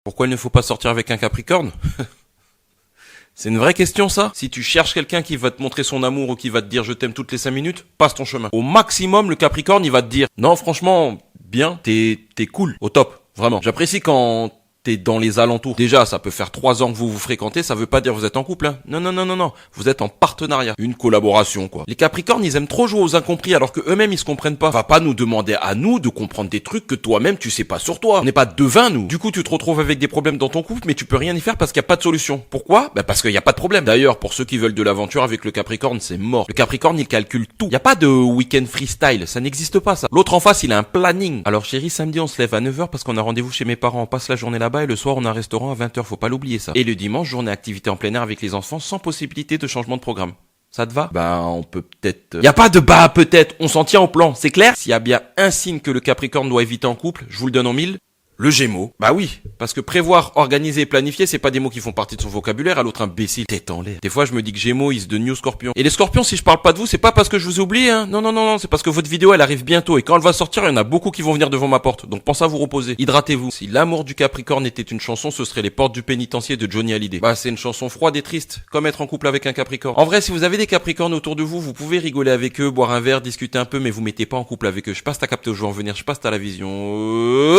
Pourquoi il ne faut pas sortir avec un Capricorne? C'est une vraie question ça. Si tu cherches quelqu'un qui va te montrer son amour ou qui va te dire je t'aime toutes les 5 minutes, passe ton chemin. Au maximum, le Capricorne, il va te dire non franchement, bien, t'es cool, au top, vraiment. J'apprécie quand t'es dans les alentours. Déjà, ça peut faire 3 ans que vous vous fréquentez, ça veut pas dire que vous êtes en couple, hein. Non. Vous êtes en partenariat. Une collaboration, quoi. Les Capricornes, ils aiment trop jouer aux incompris alors que eux-mêmes, ils se comprennent pas. Va pas nous demander à nous de comprendre des trucs que toi-même, tu sais pas sur toi. On n'est pas devins, nous. Du coup, tu te retrouves avec des problèmes dans ton couple, mais tu peux rien y faire parce qu'il y a pas de solution. Pourquoi? Bah, parce qu'il y a pas de problème. D'ailleurs, pour ceux qui veulent de l'aventure avec le Capricorne, c'est mort. Le Capricorne, il calcule tout. Il y a pas de week-end freestyle. Ça n'existe pas, ça. L'autre en face, il a un planning. Alors, chérie, samedi, on se lève à 9h parce qu'on a rendez-vous chez mes parents. On passe la journée là-bas et le soir, on a un restaurant à 20h, faut pas l'oublier ça. Et le dimanche, journée activité en plein air avec les enfants sans possibilité de changement de programme. Ça te va? Bah, on peut peut-être... Y a pas de bah peut-être, on s'en tient au plan, c'est clair? S'il y a bien un signe que le Capricorne doit éviter en couple, je vous le donne en 1000, le Gémeaux. Bah oui, parce que prévoir, organiser et planifier, c'est pas des mots qui font partie de son vocabulaire, à l'autre imbécile, tête en l'air. Des fois, je me dis que Gémeaux is the new Scorpion. Et les Scorpions, si je parle pas de vous, c'est pas parce que je vous oublie, hein. Non, c'est parce que votre vidéo, elle arrive bientôt, et quand elle va sortir, il y en a beaucoup qui vont venir devant ma porte. Donc pensez à vous reposer. Hydratez-vous. Si l'amour du Capricorne était une chanson, ce serait Les Portes du Pénitencier de Johnny Hallyday. Bah, c'est une chanson froide et triste, comme être en couple avec un Capricorne. En vrai, si vous avez des Capricornes autour de vous, vous pouvez rigoler avec eux, boire un verre, discuter un peu, mais vous mettez pas en couple avec eux. Je passe à capter où je veux en venir, je passe à la vision.